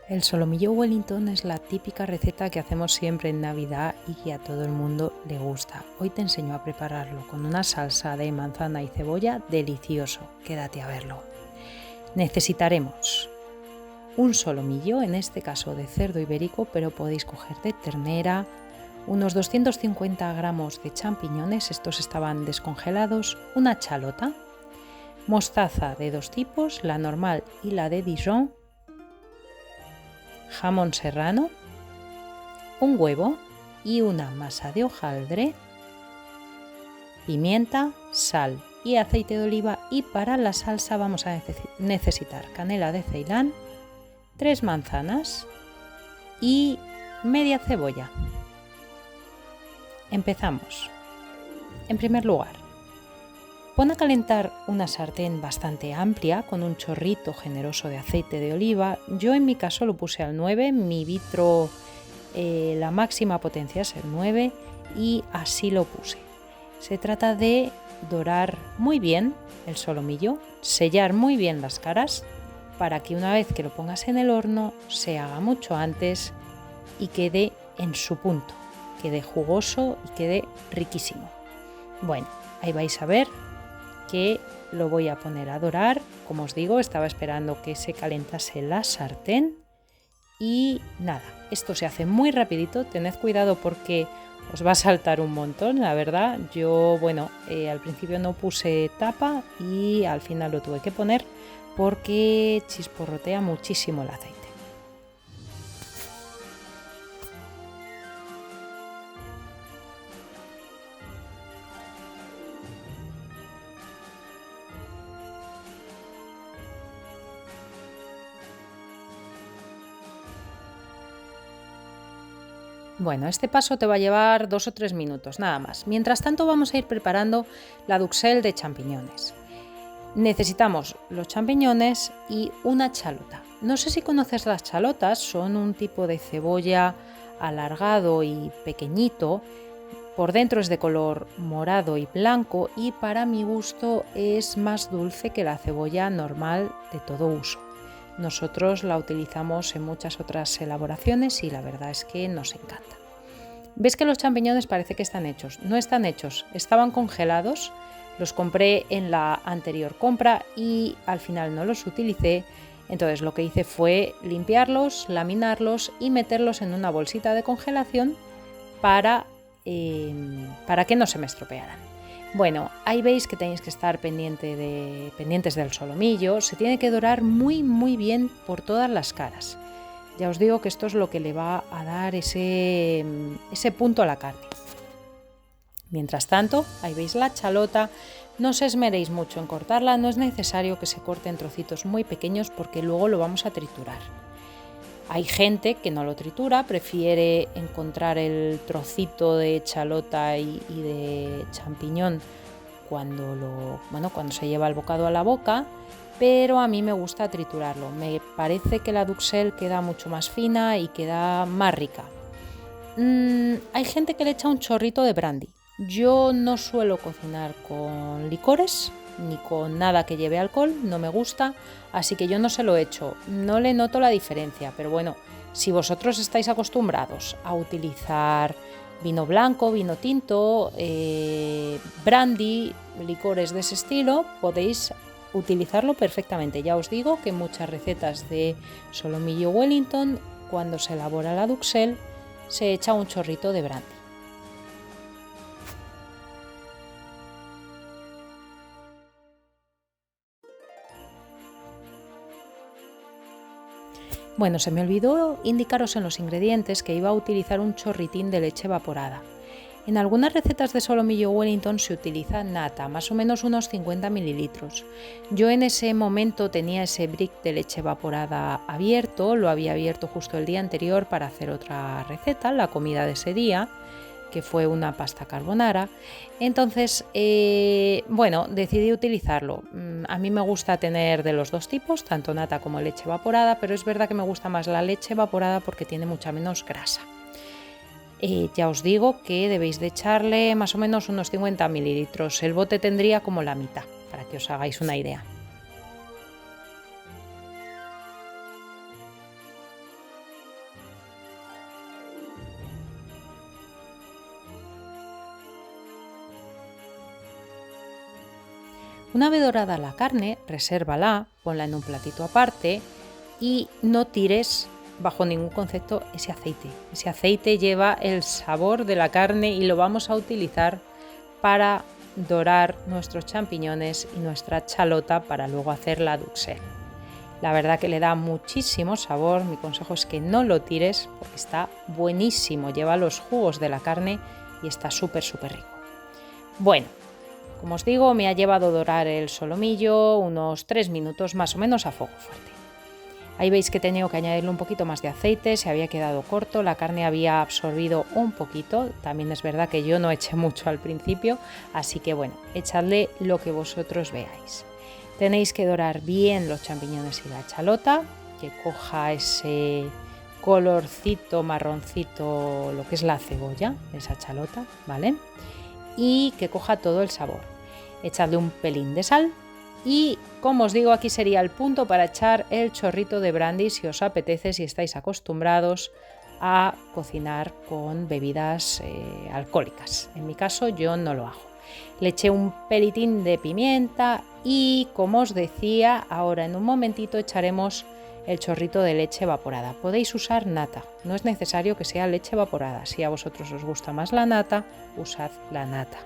El solomillo Wellington es la típica receta que hacemos siempre en Navidad y que a todo el mundo le gusta. Hoy te enseño a prepararlo con una salsa de manzana y cebolla delicioso. Quédate a verlo. Necesitaremos un solomillo, en este caso de cerdo ibérico, pero podéis coger de ternera, unos 250 gramos de champiñones, estos estaban descongelados, una chalota, mostaza de dos tipos, la normal y la de Dijon, jamón serrano, un huevo y una masa de hojaldre, pimienta, sal y aceite de oliva, y para la salsa vamos a necesitar canela de Ceilán, 3 manzanas y media cebolla. Empezamos. En primer lugar, pon a calentar una sartén bastante amplia con un chorrito generoso de aceite de oliva. Yo en mi caso lo puse al 9, mi vitro la máxima potencia es el 9 y así lo puse. Se trata de dorar muy bien el solomillo, sellar muy bien las caras para que una vez que lo pongas en el horno se haga mucho antes y quede en su punto, quede jugoso y quede riquísimo. Bueno, ahí vais a ver que lo voy a poner a dorar. Como os digo, estaba esperando que se calentase la sartén y nada, esto se hace muy rapidito. Tened cuidado porque os va a saltar un montón, la verdad. Yo, al principio no puse tapa y al final lo tuve que poner porque chisporrotea muchísimo el aceite. Bueno, este paso te va a llevar 2 o 3 minutos, nada más. Mientras tanto vamos a ir preparando la duxelle de champiñones. Necesitamos los champiñones y una chalota. No sé si conoces las chalotas, son un tipo de cebolla alargado y pequeñito. Por dentro es de color morado y blanco y para mi gusto es más dulce que la cebolla normal de todo uso. Nosotros la utilizamos en muchas otras elaboraciones y la verdad es que nos encanta. ¿Ves que los champiñones parece que están hechos? No están hechos, estaban congelados, los compré en la anterior compra y al final no los utilicé. Entonces lo que hice fue limpiarlos, laminarlos y meterlos en una bolsita de congelación para que no se me estropearan. Bueno, ahí veis que tenéis que estar pendientes del solomillo. Se tiene que dorar muy muy bien por todas las caras. Ya os digo que esto es lo que le va a dar ese punto a la carne. Mientras tanto, ahí veis la chalota. No os esmeréis mucho en cortarla, no es necesario que se corte en trocitos muy pequeños porque luego lo vamos a triturar. Hay gente que no lo tritura, prefiere encontrar el trocito de chalota y de champiñón cuando se lleva el bocado a la boca, pero a mí me gusta triturarlo. Me parece que la duxelle queda mucho más fina y queda más rica. Hay gente que le echa un chorrito de brandy. Yo no suelo cocinar con licores ni con nada que lleve alcohol, no me gusta, así que yo no se lo echo, no le noto la diferencia, pero bueno, si vosotros estáis acostumbrados a utilizar vino blanco, vino tinto, brandy, licores de ese estilo, podéis utilizarlo perfectamente. Ya os digo que en muchas recetas de solomillo Wellington, cuando se elabora la duxelle, se echa un chorrito de brandy. Bueno, se me olvidó indicaros en los ingredientes que iba a utilizar un chorritín de leche evaporada. En algunas recetas de solomillo Wellington se utiliza nata, más o menos unos 50 mililitros. Yo en ese momento tenía ese brick de leche evaporada abierto, lo había abierto justo el día anterior para hacer otra receta, la comida de ese día, que fue una pasta carbonara. Entonces, decidí utilizarlo. A mí me gusta tener de los dos tipos, tanto nata como leche evaporada, pero es verdad que me gusta más la leche evaporada porque tiene mucha menos grasa. Ya os digo que debéis de echarle más o menos unos 50 mililitros. El bote tendría como la mitad, para que os hagáis una idea. Una vez dorada la carne, resérvala, ponla en un platito aparte y no tires bajo ningún concepto ese aceite. Ese aceite lleva el sabor de la carne y lo vamos a utilizar para dorar nuestros champiñones y nuestra chalota para luego hacer la duxelle. La verdad que le da muchísimo sabor, mi consejo es que no lo tires porque está buenísimo, lleva los jugos de la carne y está súper rico. Bueno, como os digo, me ha llevado dorar el solomillo unos 3 minutos más o menos a fuego fuerte. Ahí veis que he tenido que añadirle un poquito más de aceite, se había quedado corto, la carne había absorbido un poquito, también es verdad que yo no eché mucho al principio, así que bueno, echadle lo que vosotros veáis. Tenéis que dorar bien los champiñones y la chalota, que coja ese colorcito marroncito, lo que es la cebolla, esa chalota, ¿vale? Y que coja todo el sabor. Echadle un pelín de sal. Y como os digo, aquí sería el punto para echar el chorrito de brandy si os apetece, si estáis acostumbrados a cocinar con bebidas alcohólicas. En mi caso yo no lo hago. Le eché un pelitín de pimienta y, como os decía, ahora en un momentito echaremos el chorrito de leche evaporada. Podéis usar nata, no es necesario que sea leche evaporada. Si a vosotros os gusta más la nata, usad la nata.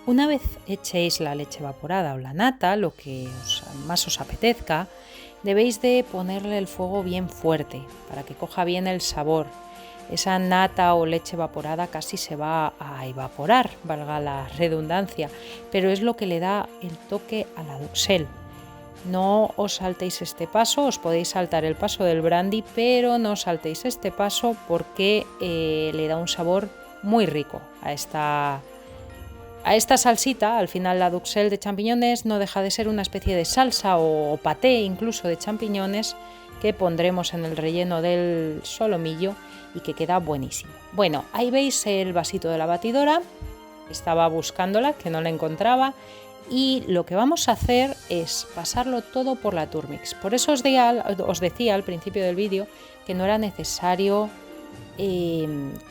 Una vez echéis la leche evaporada o la nata, lo que más os apetezca, debéis de ponerle el fuego bien fuerte para que coja bien el sabor. Esa nata o leche evaporada casi se va a evaporar, valga la redundancia, pero es lo que le da el toque a la duxelle. No os saltéis este paso, os podéis saltar el paso del brandy, pero no saltéis este paso porque le da un sabor muy rico a esta salsita. Al final la duxelle de champiñones no deja de ser una especie de salsa o paté incluso de champiñones que pondremos en el relleno del solomillo y que queda buenísimo. Bueno, ahí veis el vasito de la batidora, estaba buscándola, que no la encontraba, y lo que vamos a hacer es pasarlo todo por la Turmix. Por eso os decía al principio del vídeo que no era necesario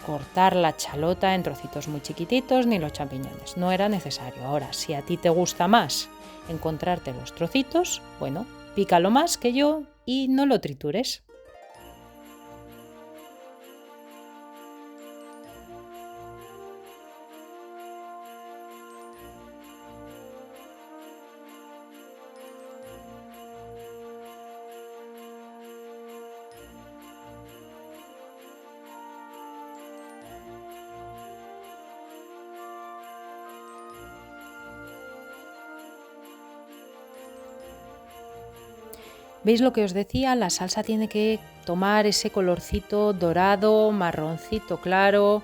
cortar la chalota en trocitos muy chiquititos ni los champiñones, no era necesario. Ahora, si a ti te gusta más encontrarte los trocitos, bueno, pícalo más que yo y no lo tritures. ¿Veis lo que os decía? La salsa tiene que tomar ese colorcito dorado, marroncito claro.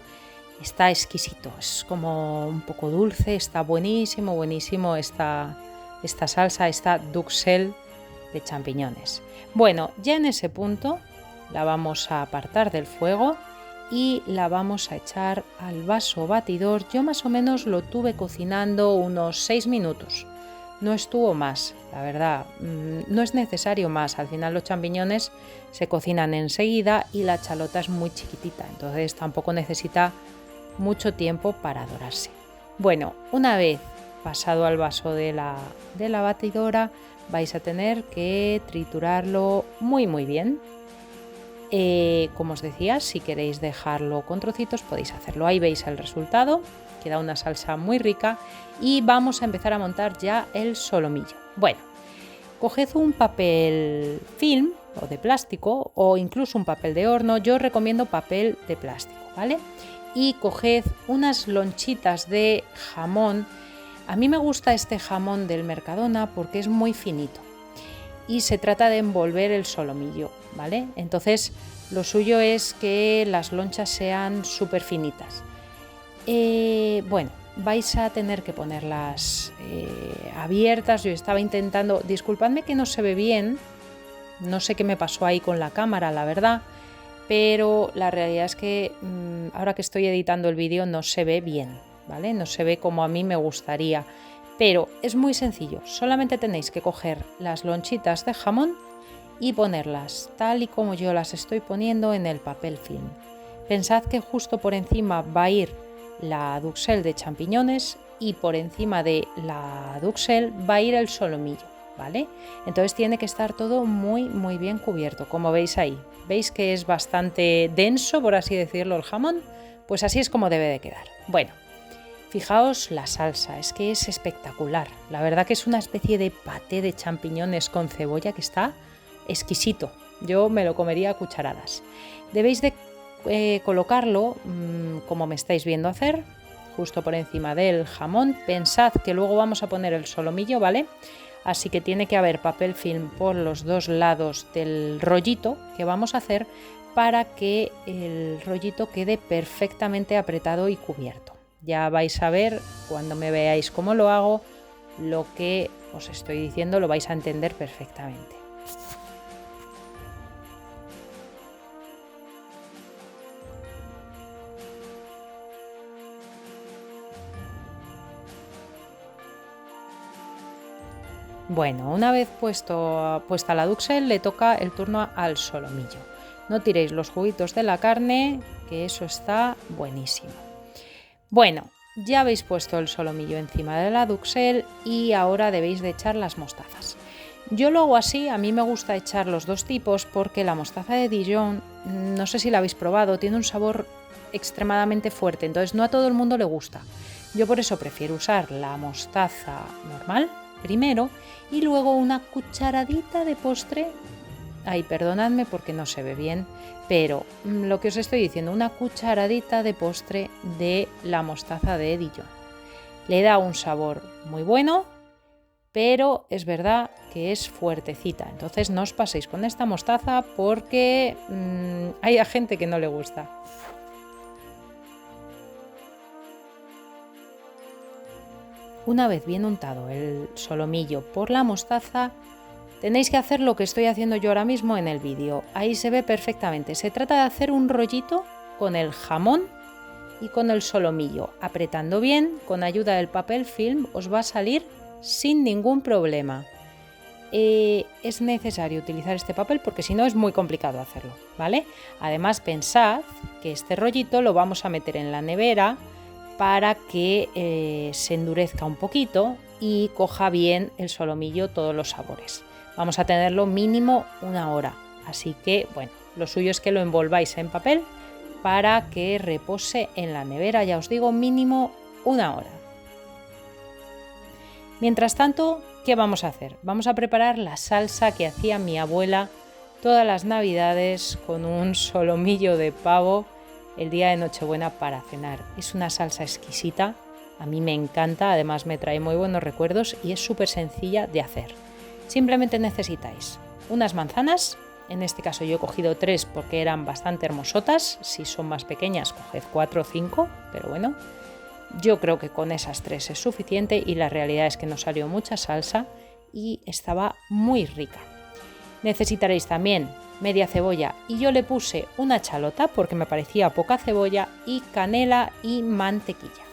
Está exquisito, es como un poco dulce, está buenísimo, buenísimo esta salsa, esta duxelle de champiñones. Bueno, ya en ese punto la vamos a apartar del fuego y la vamos a echar al vaso batidor. Yo más o menos lo tuve cocinando unos 6 minutos. No estuvo más, la verdad, no es necesario más. Al final los champiñones se cocinan enseguida y la chalota es muy chiquitita, entonces tampoco necesita mucho tiempo para dorarse. Bueno, una vez pasado al vaso de la batidora, vais a tener que triturarlo muy bien. Como os decía, si queréis dejarlo con trocitos podéis hacerlo. Ahí veis el resultado, queda una salsa muy rica y vamos a empezar a montar ya el solomillo. Bueno, coged un papel film o de plástico o incluso un papel de horno. Yo os recomiendo papel de plástico, ¿vale? Y coged unas lonchitas de jamón. A mí me gusta este jamón del Mercadona porque es muy finito y se trata de envolver el solomillo, ¿vale? Entonces Lo suyo es que las lonchas sean súper finitas. Bueno, vais a tener que ponerlas abiertas. Yo estaba intentando, disculpadme que no se ve bien, no sé qué me pasó ahí con la cámara, la verdad, pero la realidad es que ahora que estoy editando el vídeo no se ve bien, ¿vale? No se ve como a mí me gustaría, pero es muy sencillo. Solamente tenéis que coger las lonchitas de jamón y ponerlas tal y como yo las estoy poniendo en el papel film. Pensad que justo por encima va a ir la duxelle de champiñones y por encima de la duxelle va a ir el solomillo, ¿vale? Entonces tiene que estar todo muy bien cubierto, como veis ahí. ¿Veis que es bastante denso, por así decirlo, el jamón? Pues así es como debe de quedar. Bueno, fijaos la salsa, es que es espectacular. La verdad que es una especie de paté de champiñones con cebolla que está exquisito. Yo me lo comería a cucharadas. Debéis de colocarlo como me estáis viendo hacer, justo por encima del jamón. Pensad que luego vamos a poner el solomillo, ¿vale? Así que tiene que haber papel film por los dos lados del rollito que vamos a hacer para que el rollito quede perfectamente apretado y cubierto. Ya vais a ver cuando me veáis cómo lo hago, lo que os estoy diciendo lo vais a entender perfectamente. Bueno, una vez puesta la duxelle, le toca el turno al solomillo. No tiréis los juguitos de la carne, que eso está buenísimo. Bueno, ya habéis puesto el solomillo encima de la duxelle y ahora debéis de echar las mostazas. Yo lo hago así, a mí me gusta echar los dos tipos porque la mostaza de Dijon, no sé si la habéis probado, tiene un sabor extremadamente fuerte, entonces no a todo el mundo le gusta. Yo por eso prefiero usar la mostaza normal primero y luego una cucharadita de postre. Ay, perdonadme porque no se ve bien, pero lo que os estoy diciendo, una cucharadita de postre de la mostaza de Dijon. Le da un sabor muy bueno, pero es verdad que es fuertecita. Entonces no os paséis con esta mostaza porque hay a gente que no le gusta. Una vez bien untado el solomillo por la mostaza, tenéis que hacer lo que estoy haciendo yo ahora mismo en el vídeo. Ahí se ve perfectamente. Se trata de hacer un rollito con el jamón y con el solomillo. Apretando bien, con ayuda del papel film, os va a salir sin ningún problema. Es necesario utilizar este papel porque si no es muy complicado hacerlo, ¿vale? Además, pensad que este rollito lo vamos a meter en la nevera para que se endurezca un poquito y coja bien el solomillo todos los sabores. Vamos a tenerlo mínimo una hora, así que bueno, lo suyo es que lo envolváis en papel para que repose en la nevera, ya os digo, mínimo una hora. Mientras tanto, ¿qué vamos a hacer? Vamos a preparar la salsa que hacía mi abuela todas las navidades con un solomillo de pavo el día de Nochebuena para cenar. Es una salsa exquisita, a mí me encanta, además me trae muy buenos recuerdos y es súper sencilla de hacer. Simplemente necesitáis unas manzanas, en este caso yo he cogido 3 porque eran bastante hermosotas, si son más pequeñas coged 4 o 5, pero bueno, yo creo que con esas 3 es suficiente y la realidad es que nos salió mucha salsa y estaba muy rica. Necesitaréis también media cebolla y yo le puse una chalota porque me parecía poca cebolla y canela y mantequilla.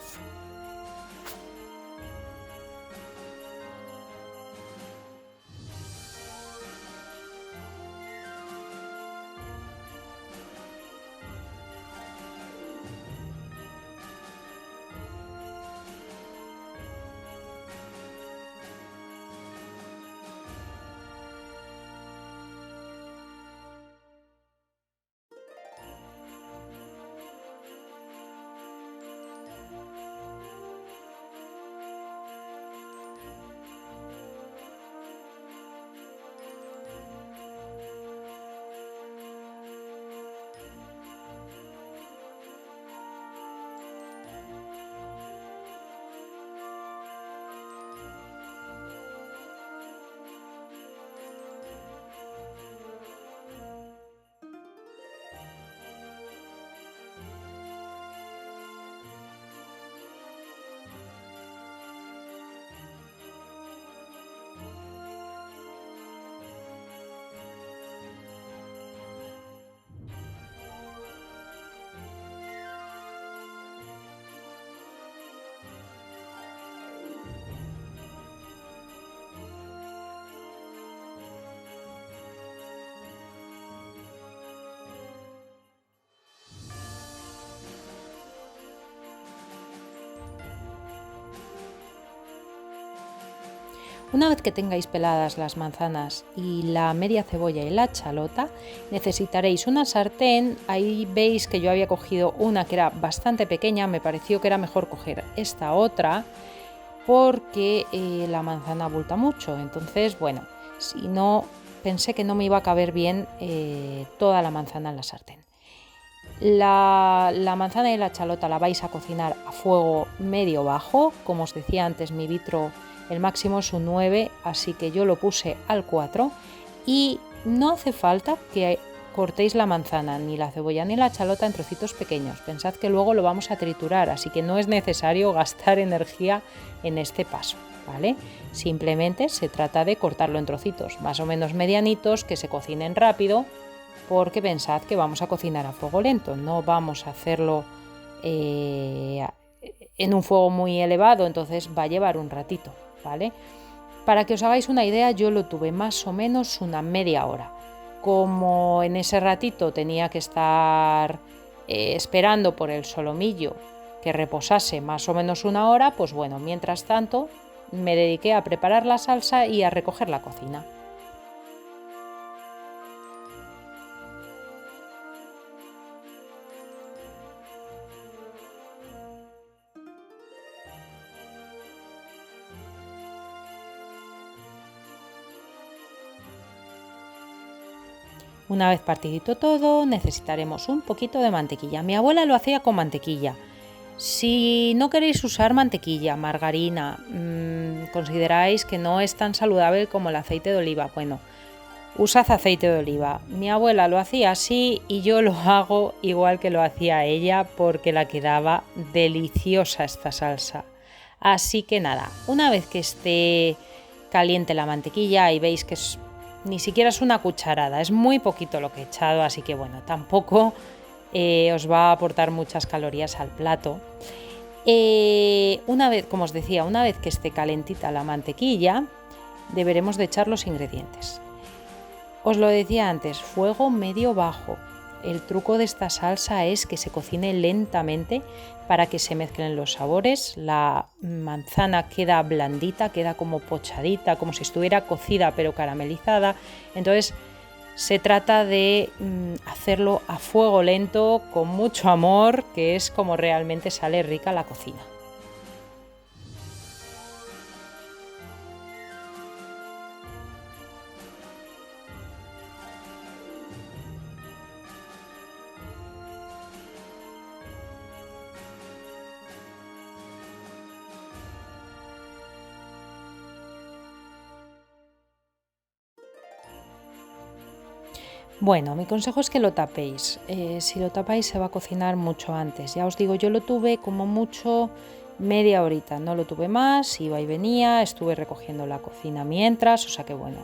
Una vez que tengáis peladas las manzanas y la media cebolla y la chalota, necesitaréis una sartén. Ahí veis que yo había cogido una que era bastante pequeña, me pareció que era mejor coger esta otra porque la manzana abulta mucho. Entonces, bueno, si no, pensé que no me iba a caber bien toda la manzana en la sartén. La manzana y la chalota la vais a cocinar a fuego medio bajo. Como os decía antes, mi vitro el máximo es un 9, así que yo lo puse al 4 y no hace falta que cortéis la manzana, ni la cebolla ni la chalota en trocitos pequeños. Pensad que luego lo vamos a triturar, así que no es necesario gastar energía en este paso, ¿vale? Simplemente se trata de cortarlo en trocitos más o menos medianitos que se cocinen rápido, porque pensad que vamos a cocinar a fuego lento, no vamos a hacerlo en un fuego muy elevado, entonces va a llevar un ratito, ¿vale? Para que os hagáis una idea, yo lo tuve más o menos una media hora. Como en ese ratito tenía que estar esperando por el solomillo que reposase más o menos una hora, pues bueno, mientras tanto me dediqué a preparar la salsa y a recoger la cocina. Una vez partidito todo, necesitaremos un poquito de mantequilla. Mi abuela lo hacía con mantequilla. Si no queréis usar mantequilla, margarina, consideráis que no es tan saludable como el aceite de oliva, bueno, usad aceite de oliva. Mi abuela lo hacía así y yo lo hago igual que lo hacía ella porque la quedaba deliciosa esta salsa. Así que nada, una vez que esté caliente la mantequilla y veis que ni siquiera es una cucharada, es muy poquito lo que he echado, así que bueno, tampoco os va a aportar muchas calorías al plato. Una vez, como os decía, una vez que esté calentita la mantequilla, deberemos de echar los ingredientes. Os lo decía antes, fuego medio bajo. El truco de esta salsa es que se cocine lentamente para que se mezclen los sabores. La manzana queda blandita, queda como pochadita, como si estuviera cocida pero caramelizada. Entonces se trata de hacerlo a fuego lento, con mucho amor, que es como realmente sale rica la cocina. Bueno, mi consejo es que lo tapéis. Si lo tapáis se va a cocinar mucho antes. Ya os digo, yo lo tuve como mucho media horita, no lo tuve más, iba y venía, estuve recogiendo la cocina mientras, o sea que bueno,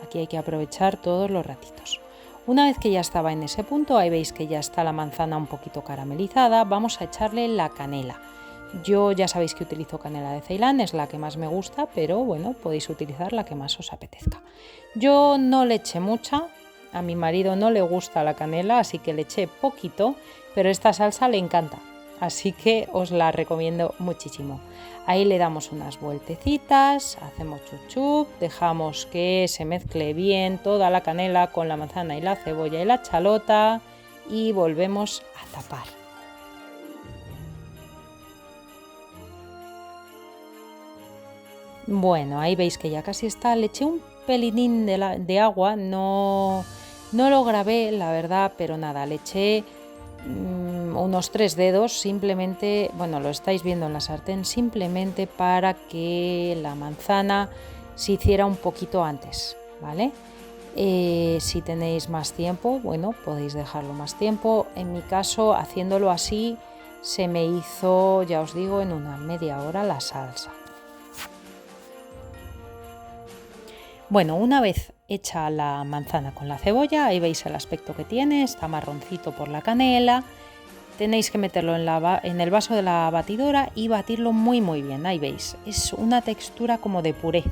aquí hay que aprovechar todos los ratitos. Una vez que ya estaba en ese punto, ahí veis que ya está la manzana un poquito caramelizada, vamos a echarle la canela. Yo ya sabéis que utilizo canela de Ceilán, es la que más me gusta, pero bueno, podéis utilizar la que más os apetezca. Yo no le eché mucha. A mi marido no le gusta la canela, así que le eché poquito, pero esta salsa le encanta, así que os la recomiendo muchísimo. Ahí le damos unas vueltecitas, hacemos chuchup, dejamos que se mezcle bien toda la canela con la manzana y la cebolla y la chalota y volvemos a tapar. Bueno, ahí veis que ya casi está, le eché un pelinín de agua, no lo grabé, la verdad, pero nada, le eché unos 3 dedos, simplemente, bueno, lo estáis viendo en la sartén, simplemente para que la manzana se hiciera un poquito antes, ¿vale? Si tenéis más tiempo, bueno, podéis dejarlo más tiempo. En mi caso, haciéndolo así, se me hizo, ya os digo, en una media hora la salsa. Bueno, una vez hecha la manzana con la cebolla, ahí veis el aspecto que tiene, está marroncito por la canela. Tenéis que meterlo en el vaso de la batidora y batirlo muy bien, ahí veis. Es una textura como de puré,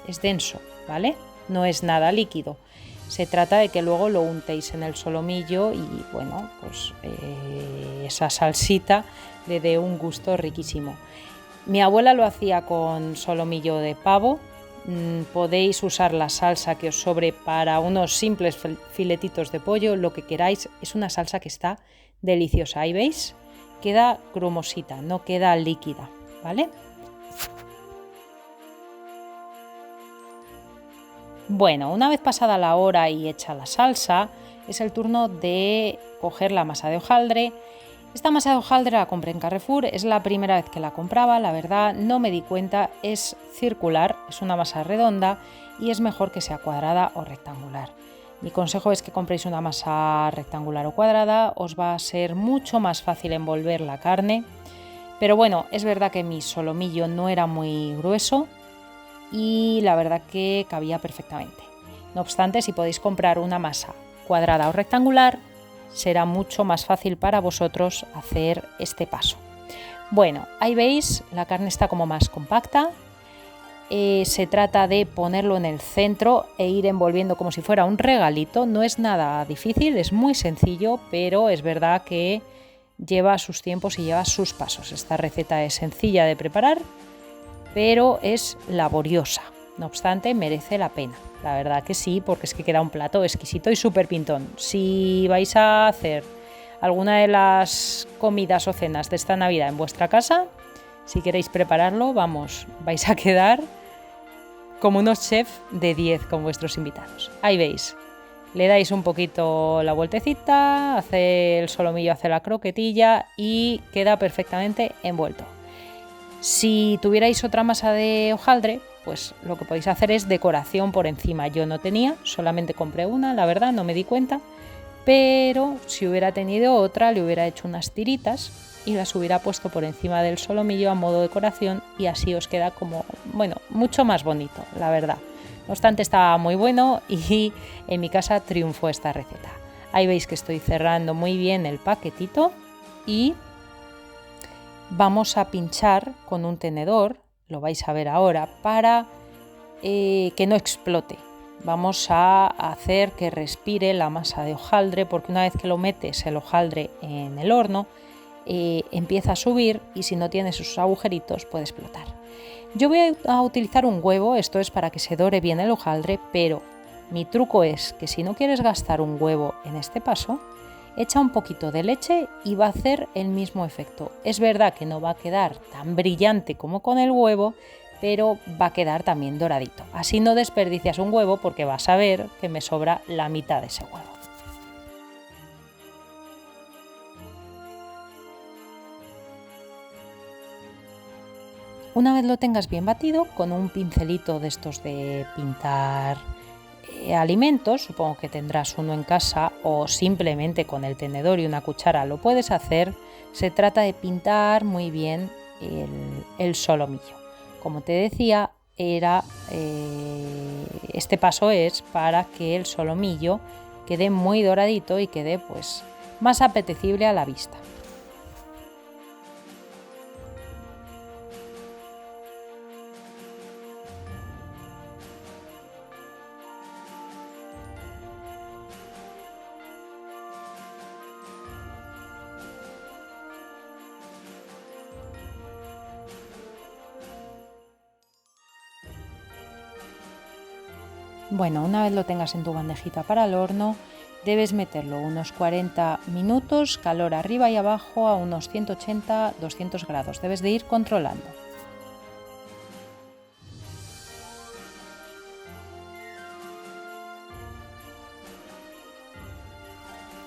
es denso, ¿vale? No es nada líquido. Se trata de que luego lo untéis en el solomillo y bueno, pues esa salsita le dé un gusto riquísimo. Mi abuela lo hacía con solomillo de pavo. podéis usar la salsa que os sobre para unos simples filetitos de pollo, lo que queráis. Es una salsa que está deliciosa. Ahí veis, queda cremosita, no queda líquida, ¿vale? Bueno, una vez pasada la hora y hecha la salsa, es el turno de coger la masa de hojaldre. Esta masa de hojaldre la compré en Carrefour, es la primera vez que la compraba, la verdad no me di cuenta, es circular, es una masa redonda y es mejor que sea cuadrada o rectangular. Mi consejo es que compréis una masa rectangular o cuadrada, os va a ser mucho más fácil envolver la carne, pero bueno, es verdad que mi solomillo no era muy grueso y la verdad que cabía perfectamente. No obstante, si podéis comprar una masa cuadrada o rectangular, será mucho más fácil para vosotros hacer este paso. Bueno, ahí veis, la carne está como más compacta. Se trata de ponerlo en el centro e ir envolviendo como si fuera un regalito. No es nada difícil, es muy sencillo, pero es verdad que lleva sus tiempos y lleva sus pasos. Esta receta es sencilla de preparar, pero es laboriosa. No obstante, merece la pena. La verdad que sí, porque es que queda un plato exquisito y súper pintón. Si vais a hacer alguna de las comidas o cenas de esta Navidad en vuestra casa, si queréis prepararlo, vamos, vais a quedar como unos chefs de 10 con vuestros invitados. Ahí veis, le dais un poquito la vueltecita, hace el solomillo, hace la croquetilla y queda perfectamente envuelto. Si tuvierais otra masa de hojaldre, pues lo que podéis hacer es decoración por encima. Yo no tenía, solamente compré una, la verdad, no me di cuenta, pero si hubiera tenido otra, le hubiera hecho unas tiritas y las hubiera puesto por encima del solomillo a modo decoración y así os queda como, bueno, mucho más bonito, la verdad. No obstante, estaba muy bueno y en mi casa triunfó esta receta. Ahí veis que estoy cerrando muy bien el paquetito y vamos a pinchar con un tenedor, lo vais a ver ahora, para que no explote. Vamos a hacer que respire la masa de hojaldre, porque una vez que lo metes el hojaldre en el horno, empieza a subir y si no tiene sus agujeritos puede explotar. Yo voy a utilizar un huevo, esto es para que se dore bien el hojaldre, pero mi truco es que si no quieres gastar un huevo en este paso, echa un poquito de leche y va a hacer el mismo efecto. Es verdad que no va a quedar tan brillante como con el huevo, pero va a quedar también doradito. Así no desperdicias un huevo porque vas a ver que me sobra la mitad de ese huevo. Una vez lo tengas bien batido, con un pincelito de estos de pintar alimentos, supongo que tendrás uno en casa o simplemente con el tenedor y una cuchara lo puedes hacer, se trata de pintar muy bien el solomillo. Como te decía, este paso es para que el solomillo quede muy doradito y quede pues más apetecible a la vista. Bueno, una vez lo tengas en tu bandejita para el horno, debes meterlo unos 40 minutos, calor arriba y abajo a unos 180-200 grados. Debes de ir controlando.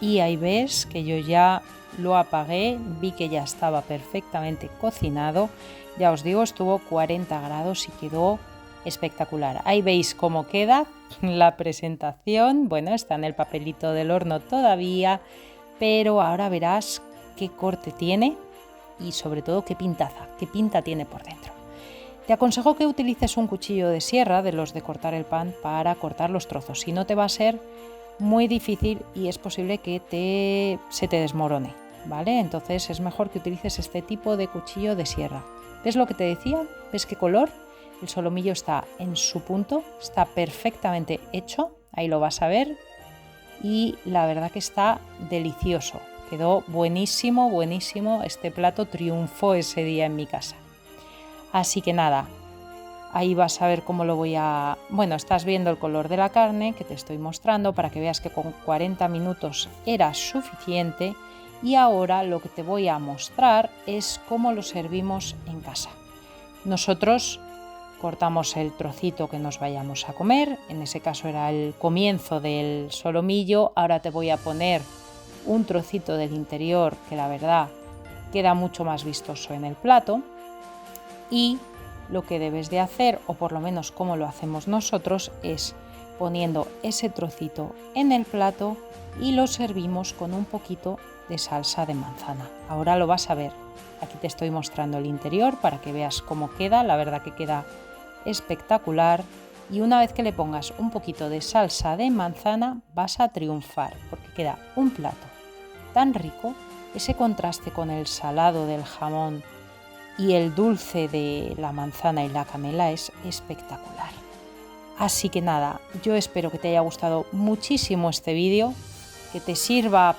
Y ahí ves que yo ya lo apagué, vi que ya estaba perfectamente cocinado. Ya os digo, estuvo 40 grados y quedó espectacular. Ahí veis cómo queda la presentación. Bueno, está en el papelito del horno todavía, pero ahora verás qué corte tiene y sobre todo qué pinta tiene por dentro. Te aconsejo que utilices un cuchillo de sierra, de los de cortar el pan, para cortar los trozos. Si no, te va a ser muy difícil y es posible que se te desmorone, ¿vale? Entonces es mejor que utilices este tipo de cuchillo de sierra. ¿Ves lo que te decía? ¿Ves qué color? El solomillo está en su punto, está perfectamente hecho, ahí lo vas a ver y la verdad que está delicioso. Quedó buenísimo, buenísimo, este plato triunfó ese día en mi casa. Así que nada, Ahí vas a ver cómo lo voy a... Bueno, estás viendo el color de la carne que te estoy mostrando para que veas que con 40 minutos era suficiente. Y ahora lo que te voy a mostrar es cómo lo servimos en casa. Nosotros cortamos el trocito que nos vayamos a comer, en ese caso era el comienzo del solomillo. Ahora te voy a poner un trocito del interior que la verdad queda mucho más vistoso en el plato. Y lo que debes de hacer, o por lo menos como lo hacemos nosotros, es poniendo ese trocito en el plato y lo servimos con un poquito de salsa de manzana. Ahora lo vas a ver. Aquí te estoy mostrando el interior para que veas cómo queda. La verdad que queda espectacular. Y una vez que le pongas un poquito de salsa de manzana vas a triunfar, porque queda un plato tan rico. Ese contraste con el salado del jamón y el dulce de la manzana y la canela es espectacular. Así que nada, yo espero que te haya gustado muchísimo este vídeo, que te sirva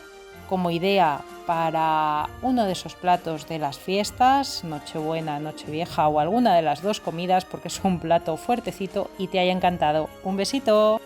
como idea para uno de esos platos de las fiestas, Nochebuena, Nochevieja o alguna de las dos comidas, porque es un plato fuertecito y te haya encantado. ¡Un besito!